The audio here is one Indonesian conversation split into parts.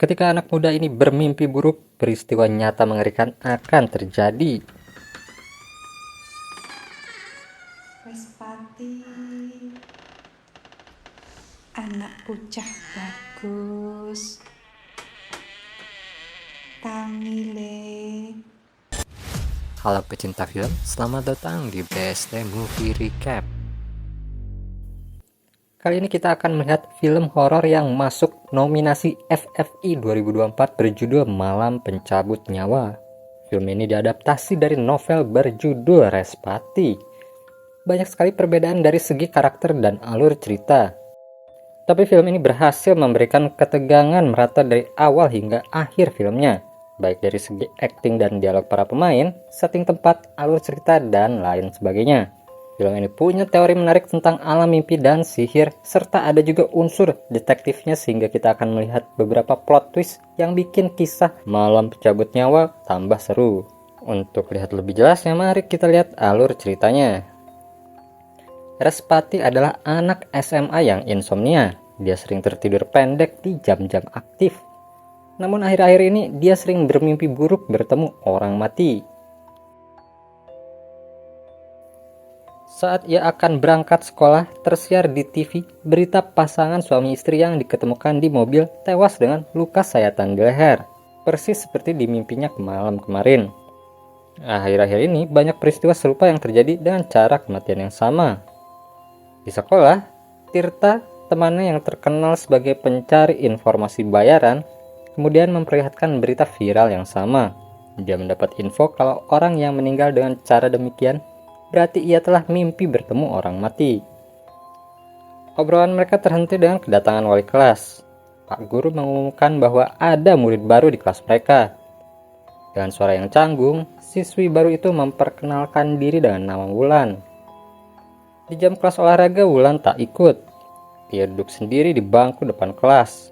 Ketika anak muda ini bermimpi buruk, peristiwa nyata mengerikan akan terjadi. Respati, anak pucah bagus, tangile. Halo pecinta film, selamat datang di BST Movie Recap. Kali ini kita akan melihat film horor yang masuk nominasi FFI 2024 berjudul Malam Pencabut Nyawa. Film ini diadaptasi dari novel berjudul Respati. Banyak sekali perbedaan dari segi karakter dan alur cerita. Tapi film ini berhasil memberikan ketegangan merata dari awal hingga akhir filmnya. Baik dari segi akting dan dialog para pemain, setting tempat, alur cerita, dan lain sebagainya. Film ini punya teori menarik tentang alam mimpi dan sihir, serta ada juga unsur detektifnya sehingga kita akan melihat beberapa plot twist yang bikin kisah Malam Pencabut Nyawa tambah seru. Untuk lihat lebih jelasnya, mari kita lihat alur ceritanya. Respati adalah anak SMA yang insomnia. Dia sering tertidur pendek di jam-jam aktif. Namun akhir-akhir ini dia sering bermimpi buruk bertemu orang mati. Saat ia akan berangkat sekolah, tersiar di TV berita pasangan suami istri yang diketemukan di mobil tewas dengan luka sayatan di leher. Persis seperti di mimpinya malam kemarin. Akhir-akhir ini banyak peristiwa serupa yang terjadi dengan cara kematian yang sama. Di sekolah, Tirta, temannya yang terkenal sebagai pencari informasi bayaran, kemudian memperlihatkan berita viral yang sama. Dia mendapat info kalau orang yang meninggal dengan cara demikian berarti ia telah mimpi bertemu orang mati. Obrolan mereka terhenti dengan kedatangan wali kelas. Pak guru mengumumkan bahwa ada murid baru di kelas mereka. Dengan suara yang canggung, siswi baru itu memperkenalkan diri dengan nama Wulan. Di jam kelas olahraga, Wulan tak ikut. Ia duduk sendiri di bangku depan kelas.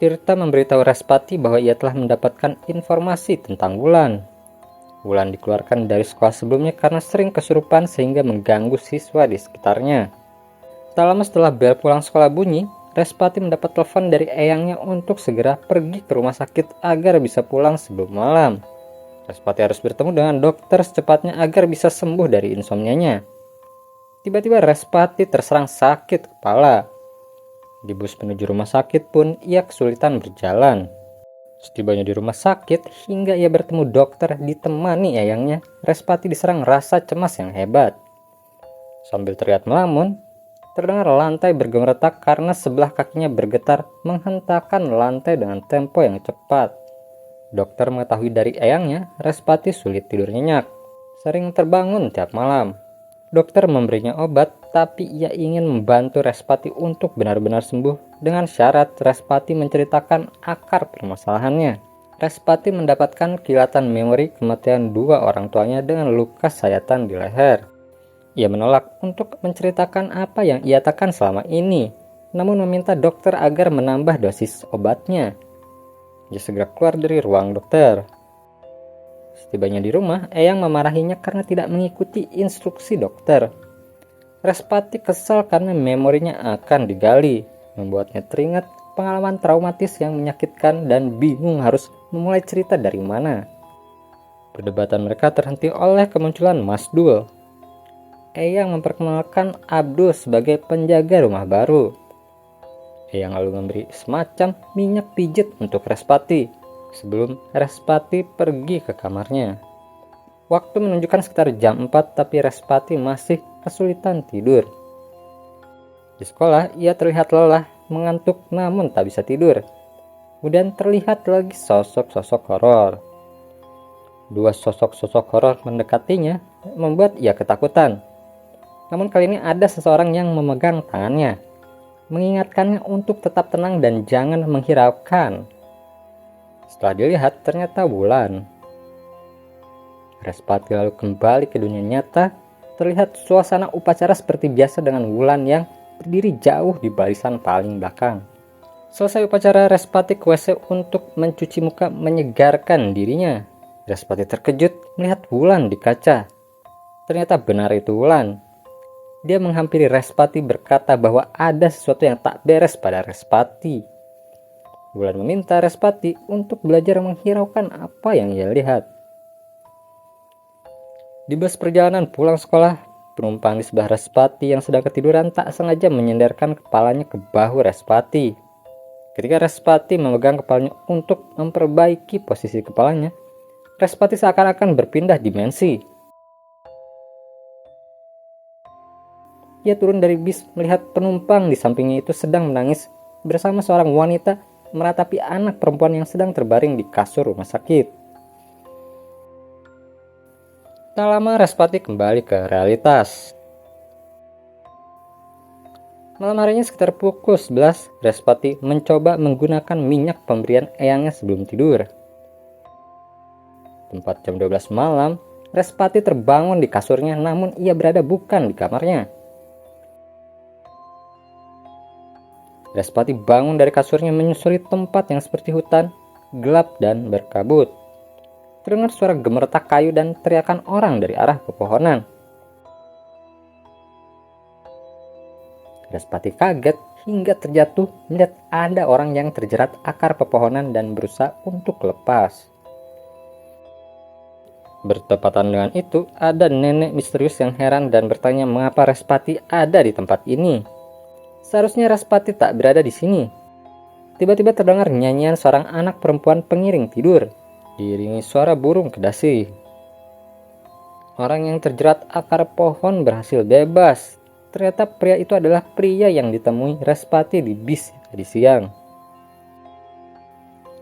Tirta memberitahu Respati bahwa ia telah mendapatkan informasi tentang Wulan. Wulan dikeluarkan dari sekolah sebelumnya karena sering kesurupan sehingga mengganggu siswa di sekitarnya. Tak lama setelah bel pulang sekolah bunyi, Respati mendapat telepon dari eyangnya untuk segera pergi ke rumah sakit agar bisa pulang sebelum malam. Respati harus bertemu dengan dokter secepatnya agar bisa sembuh dari insomnianya. Tiba-tiba Respati terserang sakit kepala. Di bus menuju rumah sakit pun ia kesulitan berjalan. Setibanya di rumah sakit, hingga ia bertemu dokter ditemani ayangnya, Respati diserang rasa cemas yang hebat. Sambil teriak melamun, terdengar lantai bergemeretak karena sebelah kakinya bergetar menghentakkan lantai dengan tempo yang cepat. Dokter mengetahui dari ayangnya, Respati sulit tidur nyenyak, sering terbangun tiap malam. Dokter memberinya obat, tapi ia ingin membantu Respati untuk benar-benar sembuh dengan syarat Respati menceritakan akar permasalahannya. Respati mendapatkan kilatan memori kematian dua orang tuanya dengan luka sayatan di leher. Ia menolak untuk menceritakan apa yang ia takan selama ini, namun meminta dokter agar menambah dosis obatnya. Dia segera keluar dari ruang dokter. Setibanya di rumah, eyang memarahinya karena tidak mengikuti instruksi dokter. Respati kesal karena memorinya akan digali, membuatnya teringat pengalaman traumatis yang menyakitkan dan bingung harus memulai cerita dari mana. Perdebatan mereka terhenti oleh kemunculan Mas Dul. Eyang memperkenalkan Abdul sebagai penjaga rumah baru. Eyang lalu memberi semacam minyak pijit untuk Respati sebelum Respati pergi ke kamarnya. Waktu menunjukkan sekitar jam 4, tapi Respati masih kesulitan tidur. Di sekolah, ia terlihat lelah, mengantuk namun tak bisa tidur. Kemudian terlihat lagi sosok-sosok horor. Dua sosok-sosok horor mendekatinya, membuat ia ketakutan. Namun kali ini ada seseorang yang memegang tangannya, mengingatkannya untuk tetap tenang dan jangan menghiraukan. Setelah dilihat, ternyata Wulan. Respati lalu kembali ke dunia nyata. Terlihat suasana upacara seperti biasa dengan Wulan yang berdiri jauh di barisan paling belakang. Selesai upacara, Respati ke WC untuk mencuci muka menyegarkan dirinya. Respati terkejut melihat Wulan di kaca. Ternyata benar itu Wulan. Dia menghampiri Respati berkata bahwa ada sesuatu yang tak beres pada Respati. Wulan meminta Respati untuk belajar menghiraukan apa yang ia lihat. Di bus perjalanan pulang sekolah, penumpang di sebelah Respati yang sedang ketiduran tak sengaja menyenderkan kepalanya ke bahu Respati. Ketika Respati memegang kepalanya untuk memperbaiki posisi kepalanya, Respati seakan-akan berpindah dimensi. Ia turun dari bis melihat penumpang di sampingnya itu sedang menangis bersama seorang wanita meratapi anak perempuan yang sedang terbaring di kasur rumah sakit. Tak lama Respati kembali ke realitas. Malam harinya sekitar pukul 11, Respati mencoba menggunakan minyak pemberian eyangnya sebelum tidur. Tempat jam 12 malam, Respati terbangun di kasurnya namun ia berada bukan di kamarnya. Respati bangun dari kasurnya menyusuri tempat yang seperti hutan, gelap dan berkabut. Terdengar suara gemeretak kayu dan teriakan orang dari arah pepohonan. Respati kaget hingga terjatuh melihat ada orang yang terjerat akar pepohonan dan berusaha untuk lepas. Bertepatan dengan itu, ada nenek misterius yang heran dan bertanya mengapa Respati ada di tempat ini. Seharusnya Respati tak berada di sini. Tiba-tiba terdengar nyanyian seorang anak perempuan pengiring tidur, diiringi suara burung kedasi. Orang yang terjerat akar pohon berhasil bebas. Ternyata pria itu adalah pria yang ditemui Respati di bis tadi siang.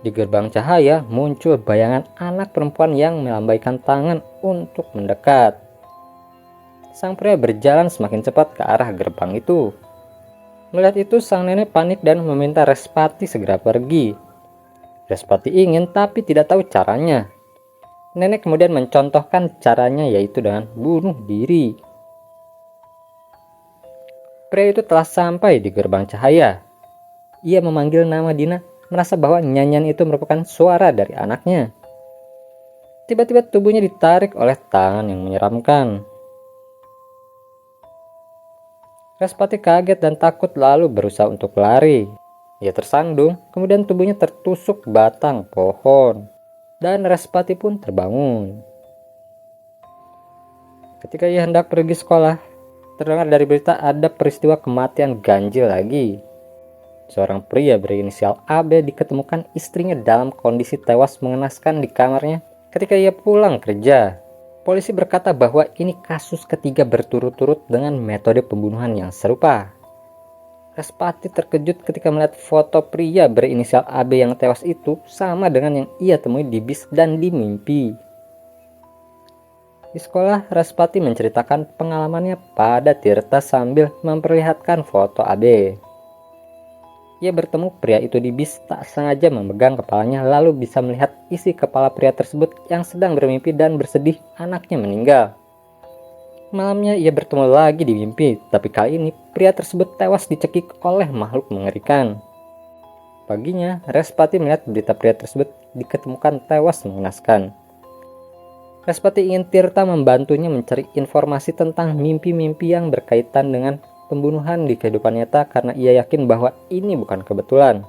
Di gerbang cahaya muncul bayangan anak perempuan yang melambaikan tangan untuk mendekat. Sang pria berjalan semakin cepat ke arah gerbang itu. Melihat itu, sang nenek panik dan meminta Respati segera pergi. Respati ingin tapi tidak tahu caranya. Nenek kemudian mencontohkan caranya, yaitu dengan bunuh diri. Pria itu telah sampai di gerbang cahaya. Ia memanggil nama Dina, merasa bahwa nyanyian itu merupakan suara dari anaknya. Tiba-tiba tubuhnya ditarik oleh tangan yang menyeramkan. Respati kaget dan takut lalu berusaha untuk lari. Ia tersandung, kemudian tubuhnya tertusuk batang pohon. Dan Respati pun terbangun. Ketika ia hendak pergi sekolah, terdengar dari berita ada peristiwa kematian ganjil lagi. Seorang pria berinisial AB diketemukan istrinya dalam kondisi tewas mengenaskan di kamarnya ketika ia pulang kerja. Polisi berkata bahwa ini kasus ketiga berturut-turut dengan metode pembunuhan yang serupa. Respati terkejut ketika melihat foto pria berinisial AB yang tewas itu sama dengan yang ia temui di bis dan di mimpi. Di sekolah, Respati menceritakan pengalamannya pada Tirta sambil memperlihatkan foto AB. Ia bertemu pria itu di bis, tak sengaja memegang kepalanya lalu bisa melihat isi kepala pria tersebut yang sedang bermimpi dan bersedih anaknya meninggal. Malamnya ia bertemu lagi di mimpi, tapi kali ini pria tersebut tewas dicekik oleh makhluk mengerikan. Paginya, Respati melihat berita pria tersebut diketemukan tewas mengenaskan. Respati ingin Tirta membantunya mencari informasi tentang mimpi-mimpi yang berkaitan dengan pembunuhan di kehidupan nyata karena ia yakin bahwa ini bukan kebetulan.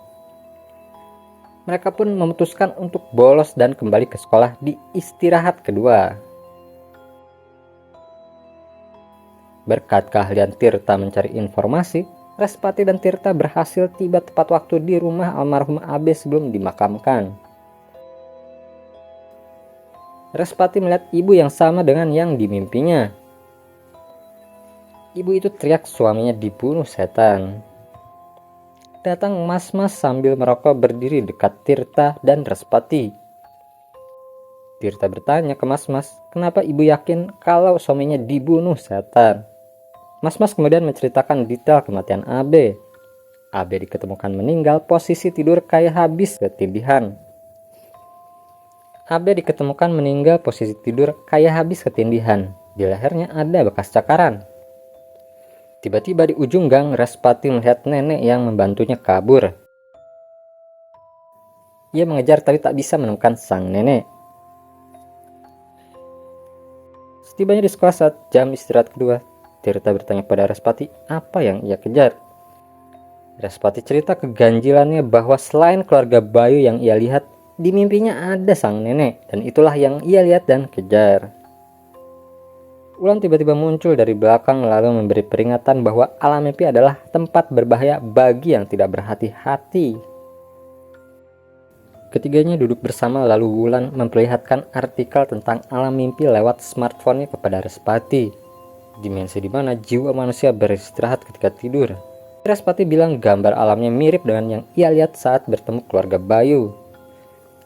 Mereka pun memutuskan untuk bolos dan kembali ke sekolah di istirahat kedua. Berkat keahlian Tirta mencari informasi, Respati dan Tirta berhasil tiba tepat waktu di rumah almarhum AB sebelum dimakamkan. Respati melihat ibu yang sama dengan yang dimimpinya. Ibu itu teriak suaminya dibunuh setan. Datang mas-mas sambil merokok berdiri dekat Tirta dan Respati. Tirta bertanya ke mas-mas, kenapa ibu yakin kalau suaminya dibunuh setan? Mas-mas kemudian menceritakan detail kematian AB. AB diketemukan meninggal posisi tidur kayak habis ketindihan. AB diketemukan meninggal posisi tidur kayak habis ketindihan. Di lehernya ada bekas cakaran. Tiba-tiba di ujung gang, Respati melihat nenek yang membantunya kabur. Ia mengejar tapi tak bisa menemukan sang nenek. Setibanya di sekolah saat jam istirahat kedua, Tirta bertanya pada Respati apa yang ia kejar. Respati cerita keganjilannya bahwa selain keluarga Bayu yang ia lihat, di mimpinya ada sang nenek, dan itulah yang ia lihat dan kejar. Wulan tiba-tiba muncul dari belakang lalu memberi peringatan bahwa alam mimpi adalah tempat berbahaya bagi yang tidak berhati-hati. Ketiganya duduk bersama lalu Wulan memperlihatkan artikel tentang alam mimpi lewat smartphone-nya kepada Respati. Dimensi di mana jiwa manusia beristirahat ketika tidur. Respati bilang gambar alamnya mirip dengan yang ia lihat saat bertemu keluarga Bayu.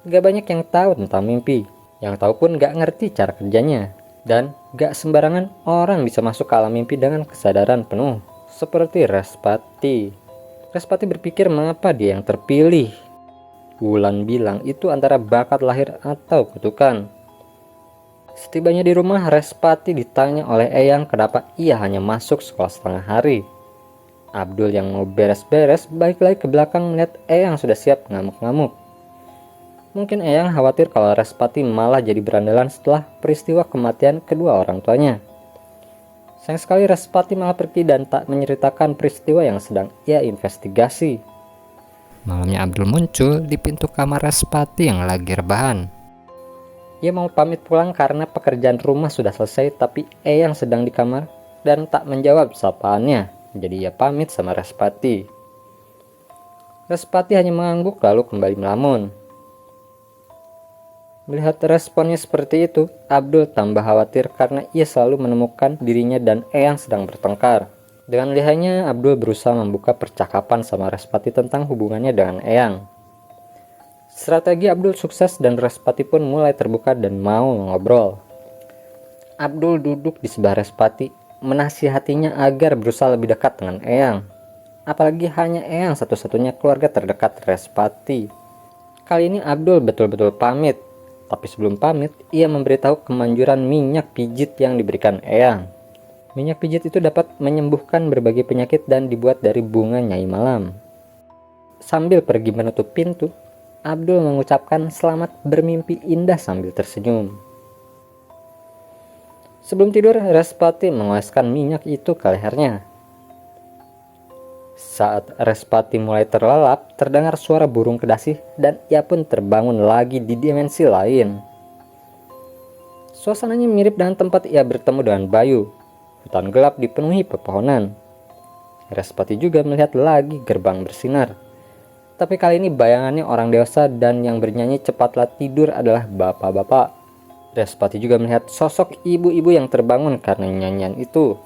Gak banyak yang tahu tentang mimpi, yang tahu pun gak ngerti cara kerjanya. Dan gak sembarangan orang bisa masuk ke alam mimpi dengan kesadaran penuh, seperti Respati. Respati berpikir mengapa dia yang terpilih. Wulan bilang itu antara bakat lahir atau kutukan. Setibanya di rumah, Respati ditanya oleh Eyang kenapa ia hanya masuk sekolah setengah hari. Abdul yang mau beres-beres balik lagi ke belakang melihat Eyang sudah siap ngamuk-ngamuk. Mungkin Eyang khawatir kalau Respati malah jadi berandalan setelah peristiwa kematian kedua orang tuanya. Sayang sekali Respati malah pergi dan tak menceritakan peristiwa yang sedang ia investigasi. Malamnya Abdul muncul di pintu kamar Respati yang lagi rebahan. Ia mau pamit pulang karena pekerjaan rumah sudah selesai, tapi Eyang sedang di kamar dan tak menjawab sapaannya. Jadi ia pamit sama Respati. Respati hanya mengangguk lalu kembali melamun. Melihat responnya seperti itu, Abdul tambah khawatir karena ia selalu menemukan dirinya dan Eyang sedang bertengkar. Dengan lihainya, Abdul berusaha membuka percakapan sama Respati tentang hubungannya dengan Eyang. Strategi Abdul sukses dan Respati pun mulai terbuka dan mau ngobrol. Abdul duduk di sebelah Respati, menasihatinya agar berusaha lebih dekat dengan Eyang. Apalagi hanya Eyang satu-satunya keluarga terdekat Respati. Kali ini Abdul betul-betul pamit. Tapi sebelum pamit, ia memberitahu kemanjuran minyak pijit yang diberikan Eyang. Minyak pijit itu dapat menyembuhkan berbagai penyakit dan dibuat dari bunga Nyai Malam. Sambil pergi menutup pintu, Abdul mengucapkan selamat bermimpi indah sambil tersenyum. Sebelum tidur, Respati mengoleskan minyak itu ke lehernya. Saat Respati mulai terlelap, terdengar suara burung kedasih dan ia pun terbangun lagi di dimensi lain. Suasananya mirip dengan tempat ia bertemu dengan Bayu. Hutan gelap dipenuhi pepohonan. Respati juga melihat lagi gerbang bersinar. Tapi kali ini bayangannya orang dewasa dan yang bernyanyi cepatlah tidur adalah bapak-bapak. Respati juga melihat sosok ibu-ibu yang terbangun karena nyanyian itu.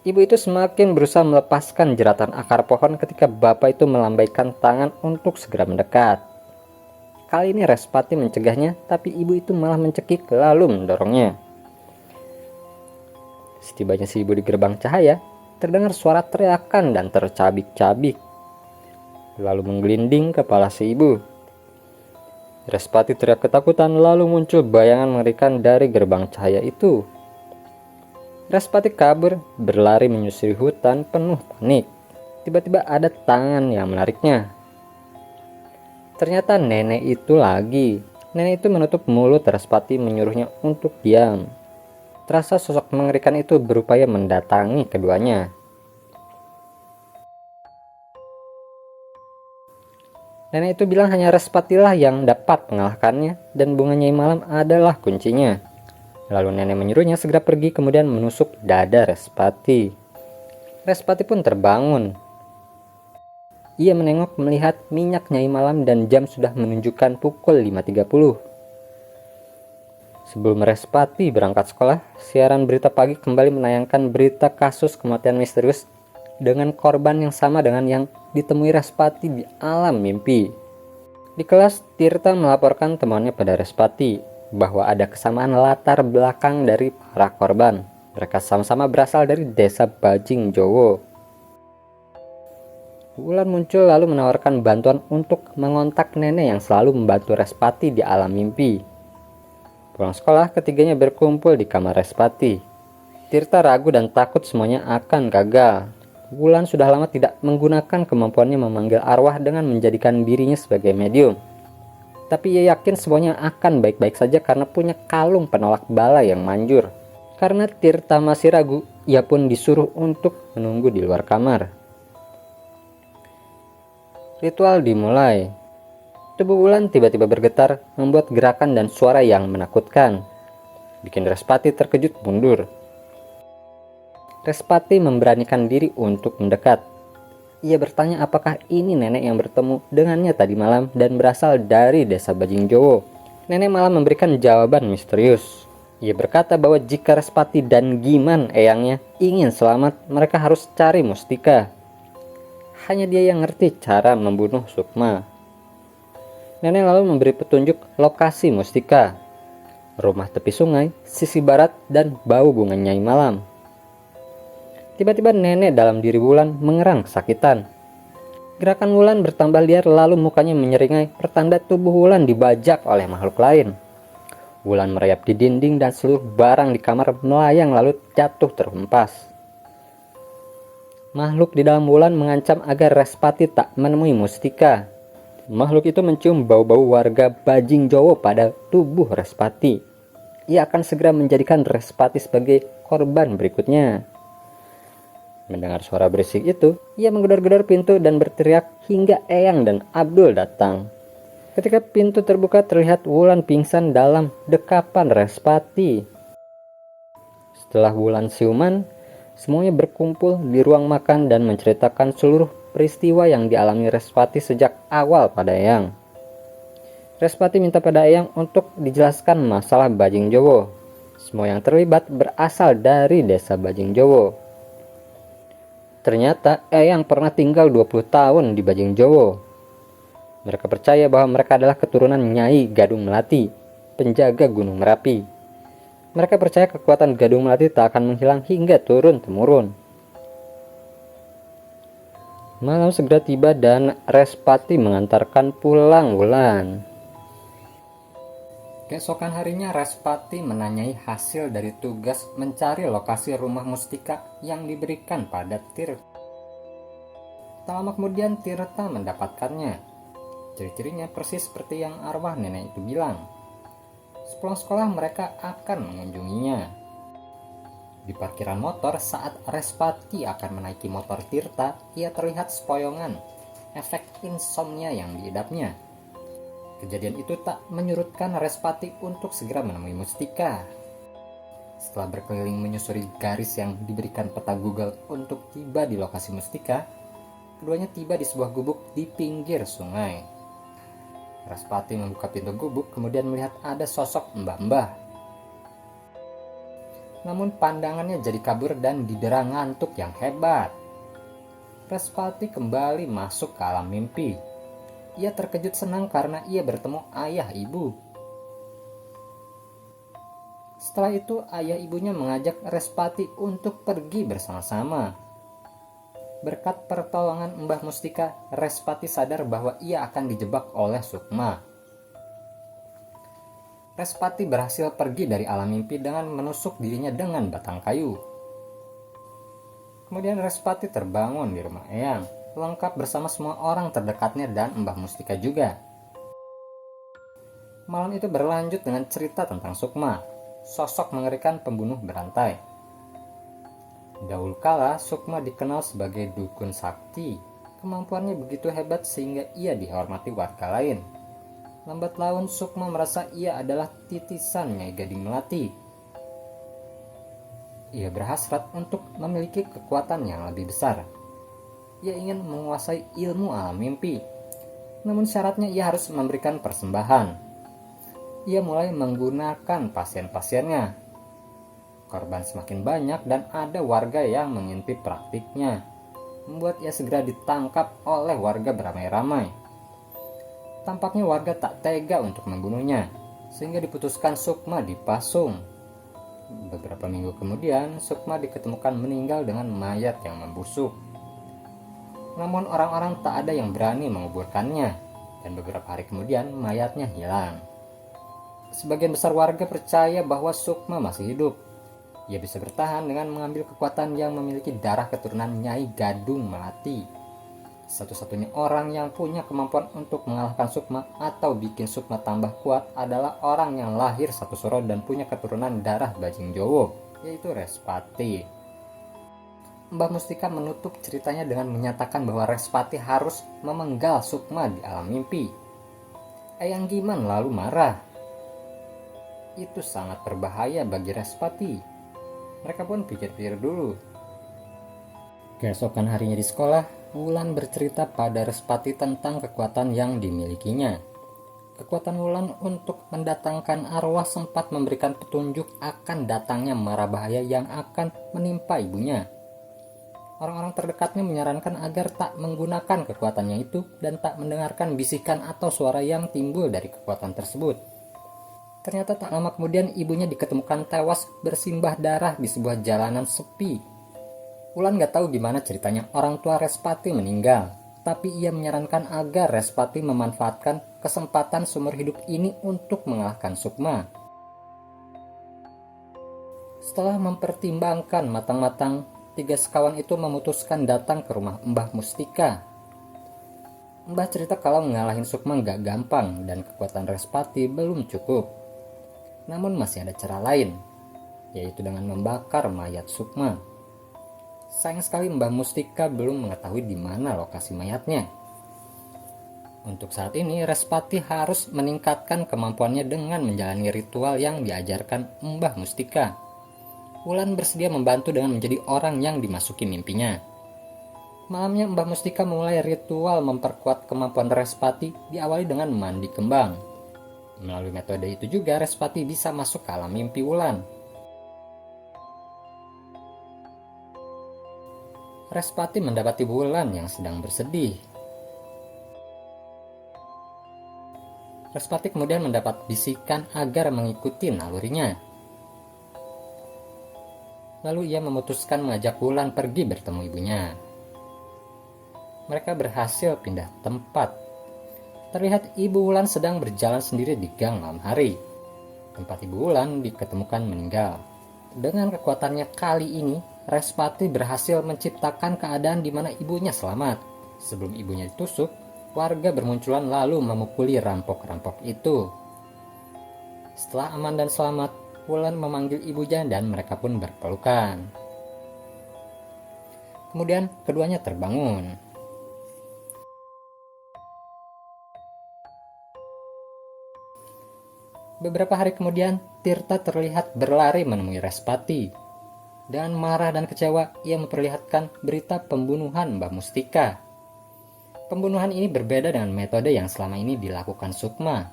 Ibu itu semakin berusaha melepaskan jeratan akar pohon ketika bapak itu melambaikan tangan untuk segera mendekat. Kali ini Respati mencegahnya, tapi ibu itu malah mencekik lalu mendorongnya. Setibanya si ibu di gerbang cahaya, terdengar suara teriakan dan tercabik-cabik. Lalu menggelinding kepala si ibu. Respati teriak ketakutan lalu muncul bayangan mengerikan dari gerbang cahaya itu. Respati kabur, berlari menyusuri hutan penuh panik. Tiba-tiba ada tangan yang menariknya. Ternyata nenek itu lagi. Nenek itu menutup mulut Respati menyuruhnya untuk diam. Terasa sosok mengerikan itu berupaya mendatangi keduanya. Nenek itu bilang hanya Respatilah yang dapat mengalahkannya dan bunga Nyai Malam adalah kuncinya. Lalu nenek menyuruhnya segera pergi kemudian menusuk dada Respati. Respati pun terbangun. Ia menengok melihat minyak Nyai Malam dan jam sudah menunjukkan pukul 5.30. Sebelum Respati berangkat sekolah, siaran berita pagi kembali menayangkan berita kasus kematian misterius dengan korban yang sama dengan yang ditemui Respati di alam mimpi. Di kelas, Tirta melaporkan temannya pada Respati bahwa ada kesamaan latar belakang dari para korban. Mereka sama-sama berasal dari desa Bajing Jowo. Wulan muncul lalu menawarkan bantuan untuk mengontak nenek yang selalu membantu Respati di alam mimpi. Pulang sekolah, ketiganya berkumpul di kamar Respati. Tirta ragu dan takut semuanya akan gagal. Wulan sudah lama tidak menggunakan kemampuannya memanggil arwah dengan menjadikan dirinya sebagai medium. Tapi ia yakin semuanya akan baik-baik saja karena punya kalung penolak bala yang manjur. Karena Tirta masih ragu, ia pun disuruh untuk menunggu di luar kamar. Ritual dimulai. Tubuh Wulan tiba-tiba bergetar, membuat gerakan dan suara yang menakutkan, bikin Respati terkejut mundur. Respati memberanikan diri untuk mendekat. Ia bertanya apakah ini nenek yang bertemu dengannya tadi malam dan berasal dari desa Bajingjowo. Nenek malah memberikan jawaban misterius. Ia berkata bahwa jika Respati dan Giman eyangnya ingin selamat, mereka harus cari Mustika. Hanya dia yang ngerti cara membunuh Sukma. Nenek lalu memberi petunjuk lokasi Mustika. Rumah tepi sungai, sisi barat, dan bau bunga Nyai Malam. Tiba-tiba nenek dalam diri Wulan mengerang kesakitan. Gerakan Wulan bertambah liar lalu mukanya menyeringai, pertanda tubuh Wulan dibajak oleh makhluk lain. Wulan merayap di dinding dan seluruh barang di kamar melayang lalu jatuh terhempas. Makhluk di dalam Wulan mengancam agar Respati tak menemui Mustika. Makhluk itu mencium bau-bau warga Bajingjowo pada tubuh Respati. Ia akan segera menjadikan Respati sebagai korban berikutnya. Mendengar suara berisik itu, ia menggedor-gedor pintu dan berteriak hingga Eyang dan Abdul datang. Ketika pintu terbuka, terlihat Wulan pingsan dalam dekapan Respati. Setelah Wulan siuman, semuanya berkumpul di ruang makan dan menceritakan seluruh peristiwa yang dialami Respati sejak awal pada Eyang. Respati minta pada Eyang untuk dijelaskan masalah Bajingjowo. Semua yang terlibat berasal dari desa Bajingjowo. Ternyata Eyang pernah tinggal 20 tahun di Bajingjowo. Mereka percaya bahwa mereka adalah keturunan Nyai Gadung Melati, penjaga Gunung Merapi. Mereka percaya kekuatan Gadung Melati tak akan menghilang hingga turun-temurun. Malam segera tiba dan Respati mengantarkan pulang Wulan. Keesokan harinya Respati menanyai hasil dari tugas mencari lokasi rumah Mustika yang diberikan pada Tirta. Tak lama kemudian Tirta mendapatkannya. Ciri-cirinya persis seperti yang arwah nenek itu bilang. Sepulang sekolah mereka akan mengunjunginya. Di parkiran motor saat Respati akan menaiki motor Tirta, ia terlihat sepoyongan efek insomnia yang diidapnya. Kejadian itu tak menyurutkan Respati untuk segera menemui Mustika. Setelah berkeliling menyusuri garis yang diberikan peta Google untuk tiba di lokasi Mustika, keduanya tiba di sebuah gubuk di pinggir sungai. Respati membuka pintu gubuk kemudian melihat ada sosok mbah-mbah. Namun pandangannya jadi kabur dan didera ngantuk yang hebat. Respati kembali masuk ke alam mimpi. Ia terkejut senang karena ia bertemu ayah ibu. Setelah itu ayah ibunya mengajak Respati untuk pergi bersama-sama. Berkat pertolongan Mbah Mustika, Respati sadar bahwa ia akan dijebak oleh Sukma. Respati berhasil pergi dari alam mimpi dengan menusuk dirinya dengan batang kayu. Kemudian Respati terbangun di rumah Eyang, lengkap bersama semua orang terdekatnya dan Mbah Mustika juga. Malam itu berlanjut dengan cerita tentang Sukma, sosok mengerikan pembunuh berantai. Dahulu kala, Sukma dikenal sebagai dukun sakti. Kemampuannya begitu hebat sehingga ia dihormati warga lain. Lambat laun, Sukma merasa ia adalah titisan Nyai Gading Melati. Ia berhasrat untuk memiliki kekuatan yang lebih besar. Ia ingin menguasai ilmu alam mimpi. Namun syaratnya ia harus memberikan persembahan. Ia mulai menggunakan pasien-pasiennya. Korban semakin banyak dan ada warga yang mengintip praktiknya, membuat ia segera ditangkap oleh warga beramai-ramai. Tampaknya warga tak tega untuk membunuhnya, sehingga diputuskan Sukma dipasung. Beberapa minggu kemudian, Sukma diketemukan meninggal dengan mayat yang membusuk. Namun orang-orang tak ada yang berani menguburkannya, dan beberapa hari kemudian mayatnya hilang. Sebagian besar warga percaya bahwa Sukma masih hidup. Ia bisa bertahan dengan mengambil kekuatan yang memiliki darah keturunan Nyai Gadung Melati. Satu-satunya orang yang punya kemampuan untuk mengalahkan Sukma atau bikin Sukma tambah kuat adalah orang yang lahir satu suro dan punya keturunan darah Bajingjowo, yaitu Respati. Mbah Mustika menutup ceritanya dengan menyatakan bahwa Respati harus memenggal Sukma di alam mimpi. Eyang Giman lalu marah. Itu sangat berbahaya bagi Respati. Mereka pun pikir-pikir dulu. Keesokan harinya di sekolah, Wulan bercerita pada Respati tentang kekuatan yang dimilikinya. Kekuatan Wulan untuk mendatangkan arwah sempat memberikan petunjuk akan datangnya mara bahaya yang akan menimpa ibunya. Orang-orang terdekatnya menyarankan agar tak menggunakan kekuatannya itu dan tak mendengarkan bisikan atau suara yang timbul dari kekuatan tersebut. Ternyata tak lama kemudian ibunya diketemukan tewas bersimbah darah di sebuah jalanan sepi. Wulan gak tahu gimana ceritanya orang tua Respati meninggal, tapi ia menyarankan agar Respati memanfaatkan kesempatan seumur hidup ini untuk mengalahkan Sukma. Setelah mempertimbangkan matang-matang, 3 sekawan itu memutuskan datang ke rumah Mbah Mustika. Mbah cerita kalau ngalahin Sukma gak gampang dan kekuatan Respati belum cukup. Namun masih ada cara lain, yaitu dengan membakar mayat Sukma. Sayang sekali Mbah Mustika belum mengetahui di mana lokasi mayatnya. Untuk saat ini Respati harus meningkatkan kemampuannya dengan menjalani ritual yang diajarkan Mbah Mustika. Wulan bersedia membantu dengan menjadi orang yang dimasuki mimpinya. Malamnya Mbah Mustika memulai ritual memperkuat kemampuan Respati diawali dengan mandi kembang. Melalui metode itu juga Respati bisa masuk ke alam mimpi Wulan. Respati mendapati Wulan yang sedang bersedih. Respati kemudian mendapat bisikan agar mengikuti nalurinya. Lalu ia memutuskan mengajak Wulan pergi bertemu ibunya. Mereka berhasil pindah tempat. Terlihat ibu Wulan sedang berjalan sendiri di gang malam hari. Tempat ibu Wulan diketemukan meninggal. Dengan kekuatannya kali ini, Respati berhasil menciptakan keadaan di mana ibunya selamat. Sebelum ibunya ditusuk, warga bermunculan lalu memukuli rampok-rampok itu. Setelah aman dan selamat, Wulan memanggil ibunya dan mereka pun berpelukan. Kemudian keduanya terbangun. Beberapa hari kemudian, Tirta terlihat berlari menemui Respati. Dengan marah dan kecewa, ia memperlihatkan berita pembunuhan Mbah Mustika. Pembunuhan ini berbeda dengan metode yang selama ini dilakukan Sukma.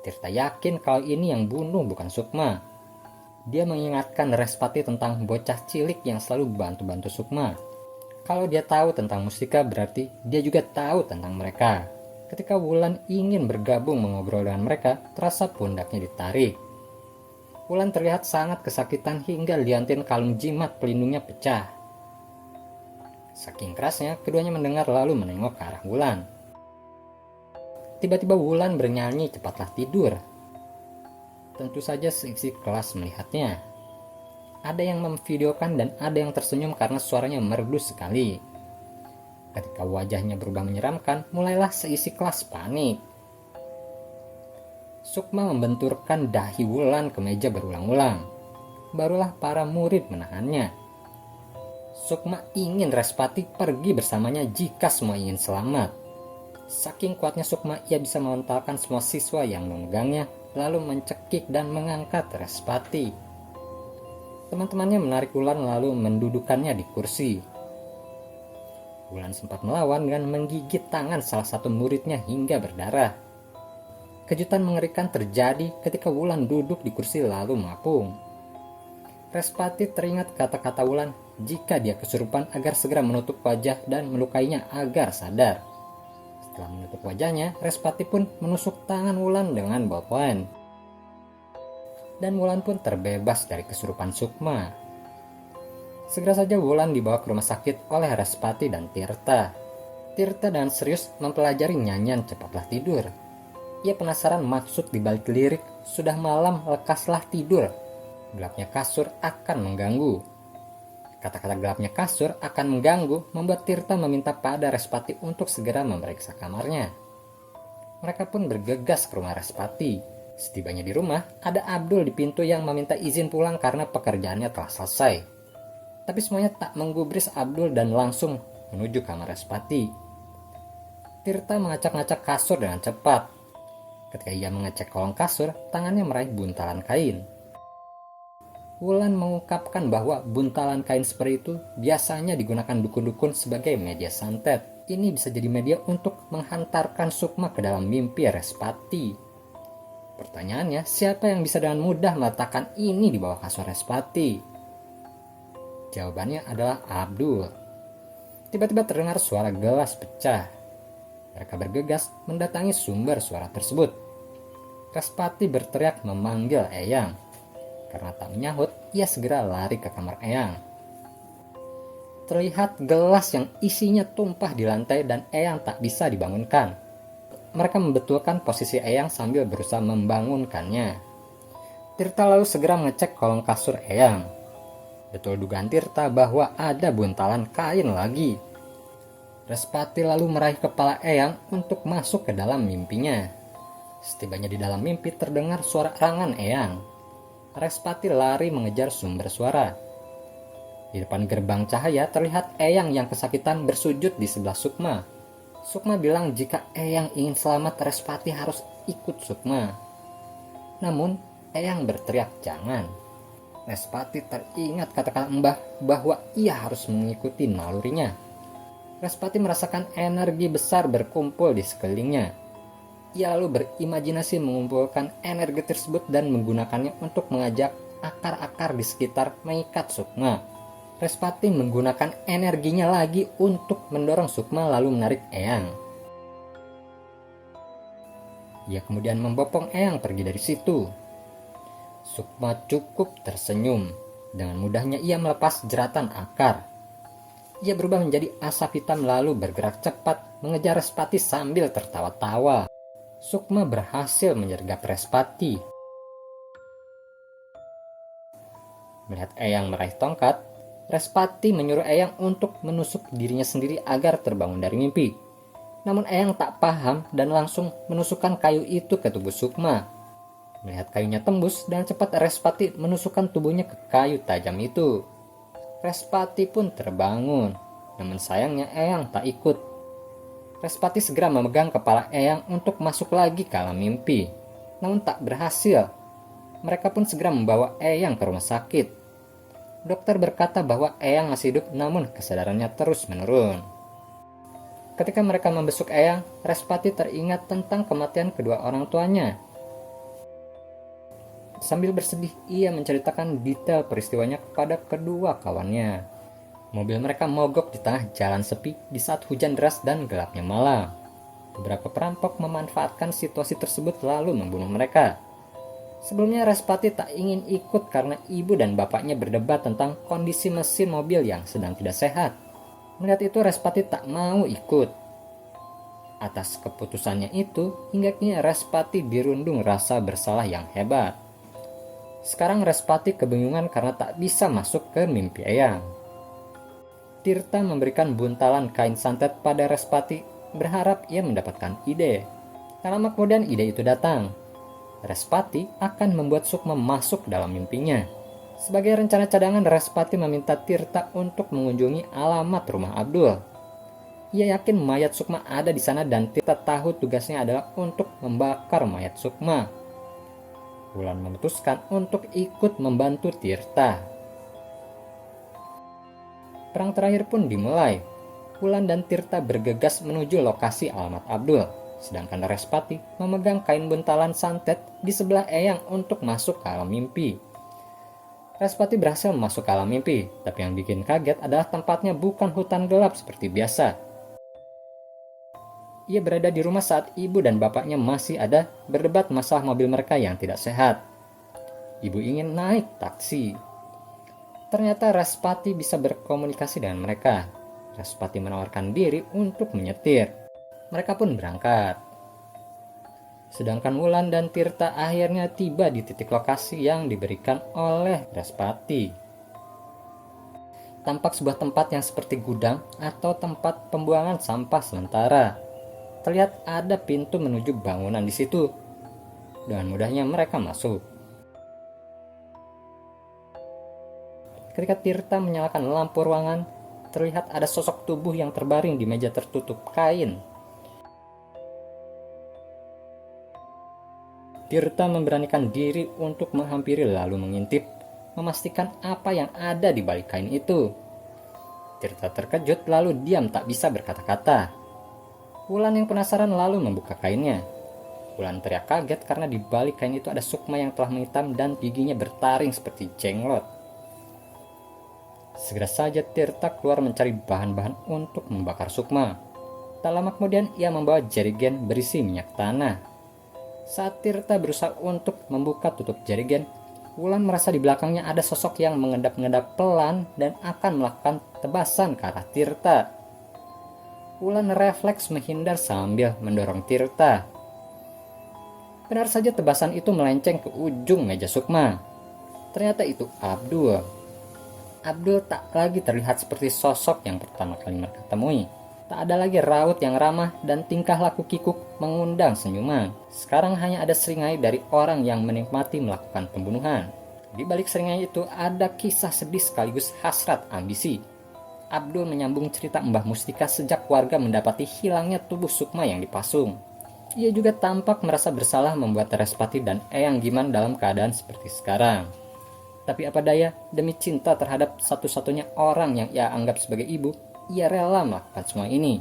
Tirta yakin kalau ini yang bunuh bukan Sukma. Dia mengingatkan Respati tentang bocah cilik yang selalu bantu-bantu Sukma. Kalau dia tahu tentang Mustika berarti dia juga tahu tentang mereka. Ketika Wulan ingin bergabung mengobrol dengan mereka, terasa pundaknya ditarik. Wulan terlihat sangat kesakitan hingga liantin kalung jimat pelindungnya pecah. Saking kerasnya, keduanya mendengar lalu menengok ke arah Wulan. Tiba-tiba Wulan bernyanyi cepatlah tidur. Tentu saja seisi kelas melihatnya. Ada yang memvideokan dan ada yang tersenyum karena suaranya merdu sekali. Ketika wajahnya berubah menyeramkan, mulailah seisi kelas panik. Sukma membenturkan dahi Wulan ke meja berulang-ulang. Barulah para murid menahannya. Sukma ingin Respati pergi bersamanya jika semua ingin selamat. Saking kuatnya Sukma, ia bisa mengentalkan semua siswa yang memegangnya, lalu mencekik dan mengangkat Respati. Teman-temannya menarik Wulan lalu mendudukannya di kursi. Wulan sempat melawan dengan menggigit tangan salah satu muridnya hingga berdarah. Kejutan mengerikan terjadi ketika Wulan duduk di kursi lalu mengapung. Respati teringat kata-kata Wulan jika dia kesurupan agar segera menutup wajah dan melukainya agar sadar. Setelah menutup wajahnya, Respati pun menusuk tangan Wulan dengan bolpen. Dan Wulan pun terbebas dari kesurupan Sukma. Segera saja Wulan dibawa ke rumah sakit oleh Respati dan Tirta. Tirta dengan serius mempelajari nyanyian cepatlah tidur. Ia penasaran maksud dibalik lirik sudah malam lekaslah tidur. Gelapnya kasur akan mengganggu. Kata-kata gelapnya kasur akan mengganggu membuat Tirta meminta pada Respati untuk segera memeriksa kamarnya. Mereka pun bergegas ke rumah Respati. Setibanya di rumah, ada Abdul di pintu yang meminta izin pulang karena pekerjaannya telah selesai. Tapi semuanya tak menggubris Abdul dan langsung menuju kamar Respati. Tirta mengacak-ngacak kasur dengan cepat. Ketika ia mengecek kolong kasur, tangannya meraih buntalan kain. Wulan mengungkapkan bahwa buntalan kain seperti itu biasanya digunakan dukun-dukun sebagai media santet. Ini bisa jadi media untuk menghantarkan Sukma ke dalam mimpi Respati. Pertanyaannya, siapa yang bisa dengan mudah meletakkan ini di bawah kasur Respati? Jawabannya adalah Abdul. Tiba-tiba terdengar suara gelas pecah. Mereka bergegas mendatangi sumber suara tersebut. Respati berteriak memanggil Eyang. Karena tak menyahut, ia segera lari ke kamar Eyang. Terlihat gelas yang isinya tumpah di lantai dan Eyang tak bisa dibangunkan. Mereka membetulkan posisi Eyang sambil berusaha membangunkannya. Tirta lalu segera mengecek kolong kasur Eyang. Betul dugaan Tirta bahwa ada buntalan kain lagi. Respati lalu meraih kepala Eyang untuk masuk ke dalam mimpinya. Setibanya di dalam mimpi terdengar suara erangan Eyang. Respati lari mengejar sumber suara. Di depan gerbang cahaya terlihat Eyang yang kesakitan bersujud di sebelah Sukma. Sukma bilang jika Eyang ingin selamat, Respati harus ikut Sukma. Namun Eyang berteriak jangan. Respati teringat kata-kata Mbah bahwa ia harus mengikuti nalurinya. Respati merasakan energi besar berkumpul di sekelilingnya. Ia lalu berimajinasi mengumpulkan energi tersebut dan menggunakannya untuk mengajak akar-akar di sekitar mengikat Sukma. Respati menggunakan energinya lagi untuk mendorong Sukma lalu menarik Eyang. Ia kemudian membopong Eyang pergi dari situ. Sukma cukup tersenyum. Dengan mudahnya ia melepas jeratan akar. Ia berubah menjadi asap hitam lalu bergerak cepat mengejar Respati sambil tertawa-tawa. Sukma berhasil menyergap Respati. Melihat Eyang meraih tongkat, Respati menyuruh Eyang untuk menusuk dirinya sendiri agar terbangun dari mimpi. Namun Eyang tak paham dan langsung menusukkan kayu itu ke tubuh Sukma. Melihat kayunya tembus, dengan cepat Respati menusukkan tubuhnya ke kayu tajam itu. Respati pun terbangun, namun sayangnya Eyang tak ikut. Respati segera memegang kepala Eyang untuk masuk lagi ke alam mimpi, namun tak berhasil. Mereka pun segera membawa Eyang ke rumah sakit. Dokter berkata bahwa Eyang masih hidup, namun kesadarannya terus menurun. Ketika mereka membesuk Eyang, Respati teringat tentang kematian kedua orang tuanya. Sambil bersedih, ia menceritakan detail peristiwanya kepada kedua kawannya. Mobil mereka mogok di tengah jalan sepi di saat hujan deras dan gelapnya malam. Beberapa perampok memanfaatkan situasi tersebut lalu membunuh mereka. Sebelumnya Respati tak ingin ikut karena ibu dan bapaknya berdebat tentang kondisi mesin mobil yang sedang tidak sehat. Melihat itu Respati tak mau ikut. Atas keputusannya itu, hingga kini Respati dirundung rasa bersalah yang hebat. Sekarang Respati kebingungan karena tak bisa masuk ke mimpi Eyang. Tirta memberikan buntalan kain santet pada Respati, berharap ia mendapatkan ide. Tak lama kemudian ide itu datang. Respati akan membuat Sukma masuk dalam mimpinya. Sebagai rencana cadangan, Respati meminta Tirta untuk mengunjungi alamat rumah Abdul. Ia yakin mayat Sukma ada di sana dan Tirta tahu tugasnya adalah untuk membakar mayat Sukma. Wulan memutuskan untuk ikut membantu Tirta. Perang terakhir pun dimulai. Wulan dan Tirta bergegas menuju lokasi alamat Abdul, sedangkan Respati memegang kain buntalan santet di sebelah Eyang untuk masuk ke alam mimpi. Respati berhasil masuk ke alam mimpi, tapi yang bikin kaget adalah tempatnya bukan hutan gelap seperti biasa. Ia berada di rumah saat ibu dan bapaknya masih ada berdebat masalah mobil mereka yang tidak sehat. Ibu ingin naik taksi. Ternyata Respati bisa berkomunikasi dengan mereka. Respati menawarkan diri untuk menyetir. Mereka pun berangkat. Sedangkan Wulan dan Tirta akhirnya tiba di titik lokasi yang diberikan oleh Respati. Tampak sebuah tempat yang seperti gudang atau tempat pembuangan sampah sementara. Terlihat ada pintu menuju bangunan di situ. Dengan mudahnya mereka masuk. Ketika Tirta menyalakan lampu ruangan, terlihat ada sosok tubuh yang terbaring di meja tertutup kain. Tirta memberanikan diri untuk menghampiri lalu mengintip, memastikan apa yang ada di balik kain itu. Tirta terkejut lalu diam tak bisa berkata-kata. Wulan yang penasaran lalu membuka kainnya. Wulan teriak kaget karena di balik kain itu ada Sukma yang telah menghitam dan giginya bertaring seperti jenglot. Segera saja Tirta keluar mencari bahan-bahan untuk membakar Sukma. Tak lama kemudian ia membawa jerigen berisi minyak tanah. Saat Tirta berusaha untuk membuka tutup jerigen, Wulan merasa di belakangnya ada sosok yang mengendap-endap pelan dan akan melakukan tebasan ke arah Tirta. Wulan refleks menghindar sambil mendorong Tirta. Benar saja tebasan itu melenceng ke ujung meja Sukma. Ternyata itu Abdul. Abdul tak lagi terlihat seperti sosok yang pertama kali mereka temui. Tak ada lagi raut yang ramah dan tingkah laku kikuk mengundang senyuman. Sekarang hanya ada seringai dari orang yang menikmati melakukan pembunuhan. Di balik seringai itu ada kisah sedih sekaligus hasrat ambisi. Abdul menyambung cerita Mbah Mustika sejak warga mendapati hilangnya tubuh Sukma yang dipasung. Ia juga tampak merasa bersalah membuat Respati dan Eyang Giman dalam keadaan seperti sekarang. Tapi apa daya, demi cinta terhadap satu-satunya orang yang ia anggap sebagai ibu, ia rela melakukan semua ini.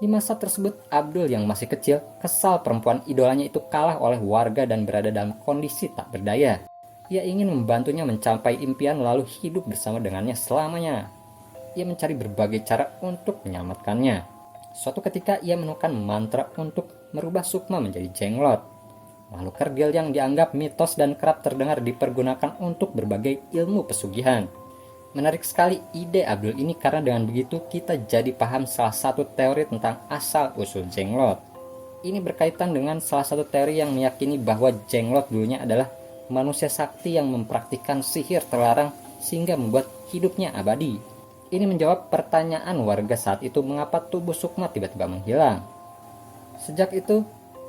Di masa tersebut, Abdul yang masih kecil, kesal perempuan idolanya itu kalah oleh warga dan berada dalam kondisi tak berdaya. Ia ingin membantunya mencapai impian lalu hidup bersama dengannya selamanya. Ia mencari berbagai cara untuk menyelamatkannya. Suatu ketika ia menemukan mantra untuk merubah Sukma menjadi jenglot. Makhluk kerdil yang dianggap mitos dan kerap terdengar dipergunakan untuk berbagai ilmu pesugihan. Menarik sekali ide Abdul ini karena dengan begitu kita jadi paham salah satu teori tentang asal-usul jenglot. Ini berkaitan dengan salah satu teori yang meyakini bahwa jenglot dulunya adalah manusia sakti yang mempraktikkan sihir terlarang sehingga membuat hidupnya abadi. Ini menjawab pertanyaan warga saat itu mengapa tubuh Sukma tiba-tiba menghilang. Sejak itu,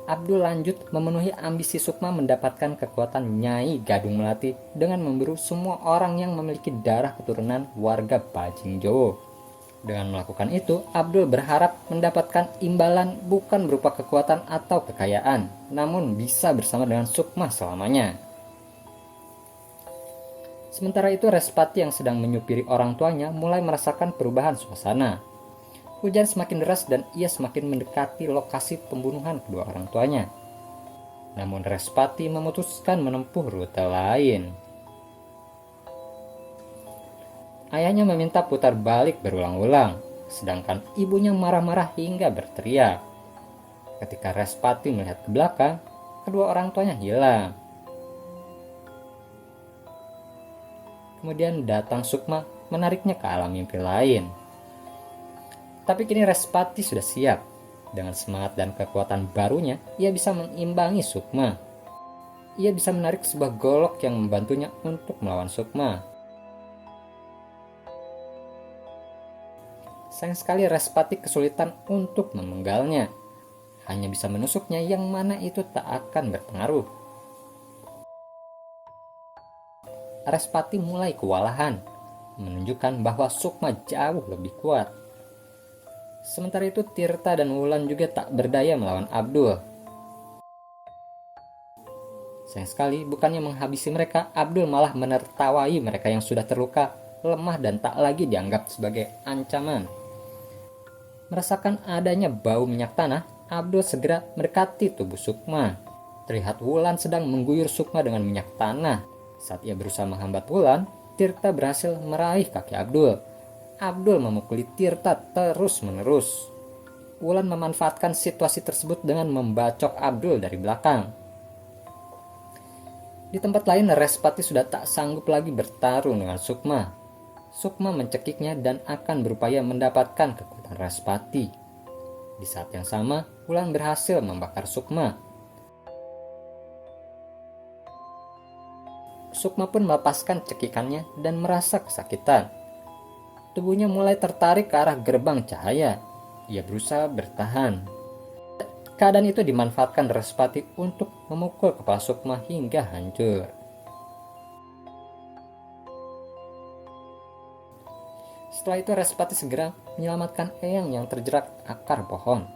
Abdul lanjut memenuhi ambisi Sukma mendapatkan kekuatan Nyai Gadung Melati dengan memburu semua orang yang memiliki darah keturunan warga Bajing Jowo. Dengan melakukan itu, Abdul berharap mendapatkan imbalan bukan berupa kekuatan atau kekayaan, namun bisa bersama dengan Sukma selamanya. Sementara itu, Respati yang sedang menyupiri orang tuanya mulai merasakan perubahan suasana. Hujan semakin deras dan ia semakin mendekati lokasi pembunuhan kedua orang tuanya. Namun Respati memutuskan menempuh rute lain. Ayahnya meminta putar balik berulang-ulang, sedangkan ibunya marah-marah hingga berteriak. Ketika Respati melihat ke belakang, kedua orang tuanya hilang. Kemudian datang Sukma menariknya ke alam mimpi lain. Tapi kini Respati sudah siap. Dengan semangat dan kekuatan barunya, ia bisa mengimbangi Sukma. Ia bisa menarik sebuah golok yang membantunya untuk melawan Sukma. Sayang sekali Respati kesulitan untuk memenggalnya. Hanya bisa menusuknya yang mana itu tak akan berpengaruh. Respati mulai kewalahan, menunjukkan bahwa Sukma jauh lebih kuat. Sementara itu Tirta dan Wulan juga tak berdaya melawan Abdul. Sayang sekali, bukannya menghabisi mereka, Abdul malah menertawai mereka yang sudah terluka, lemah dan tak lagi dianggap sebagai ancaman. Merasakan adanya bau minyak tanah, Abdul segera mendekati tubuh Sukma. Terlihat Wulan sedang mengguyur Sukma dengan minyak tanah. Saat ia berusaha menghambat Wulan, Tirta berhasil meraih kaki Abdul. Abdul memukuli Tirta terus-menerus. Wulan memanfaatkan situasi tersebut dengan membacok Abdul dari belakang. Di tempat lain, Respati sudah tak sanggup lagi bertarung dengan Sukma. Sukma mencekiknya dan akan berupaya mendapatkan kekuatan Respati. Di saat yang sama, Wulan berhasil membakar Sukma. Sukma pun melepaskan cekikannya dan merasa kesakitan. Tubuhnya mulai tertarik ke arah gerbang cahaya. Ia berusaha bertahan. Keadaan itu dimanfaatkan Respati untuk memukul kepala Sukma hingga hancur. Setelah itu Respati segera menyelamatkan Eyang yang terjerat akar pohon.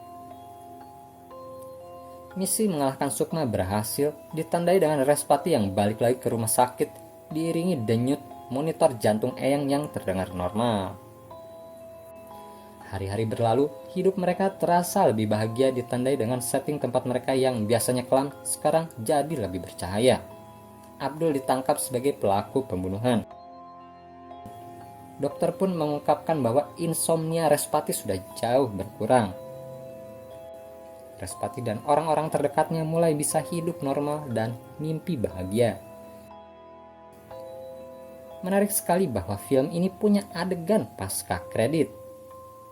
Misi mengalahkan Sukma berhasil ditandai dengan Respati yang balik lagi ke rumah sakit diiringi denyut monitor jantung Eyang yang terdengar normal. Hari-hari berlalu, hidup mereka terasa lebih bahagia ditandai dengan setting tempat mereka yang biasanya kelam sekarang jadi lebih bercahaya. Abdul ditangkap sebagai pelaku pembunuhan. Dokter pun mengungkapkan bahwa insomnia Respati sudah jauh berkurang. Respati dan orang-orang terdekatnya mulai bisa hidup normal dan mimpi bahagia. Menarik sekali bahwa film ini punya adegan pasca kredit.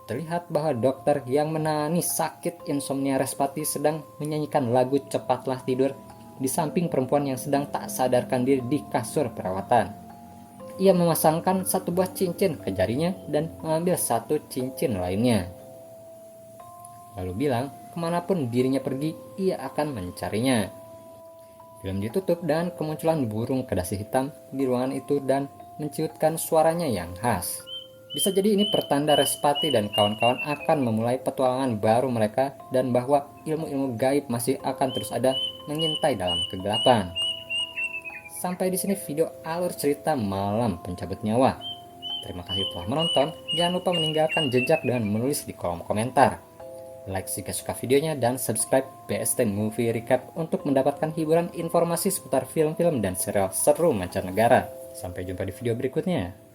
Terlihat bahwa dokter yang menangani sakit insomnia Respati sedang menyanyikan lagu Cepatlah Tidur di samping perempuan yang sedang tak sadarkan diri di kasur perawatan. Ia memasangkan satu buah cincin ke jarinya dan mengambil satu cincin lainnya. Lalu bilang, kemanapun dirinya pergi, ia akan mencarinya. Film ditutup dengan kemunculan burung kedasi hitam di ruangan itu dan menciutkan suaranya yang khas. Bisa jadi ini pertanda Respati dan kawan-kawan akan memulai petualangan baru mereka dan bahwa ilmu-ilmu gaib masih akan terus ada mengintai dalam kegelapan. Sampai di sini video alur cerita Malam Pencabut Nyawa. Terima kasih telah menonton. Jangan lupa meninggalkan jejak dengan menulis di kolom komentar. Like jika suka videonya dan subscribe BST Movie Recap untuk mendapatkan hiburan informasi seputar film-film dan serial seru mancanegara. Sampai jumpa di video berikutnya.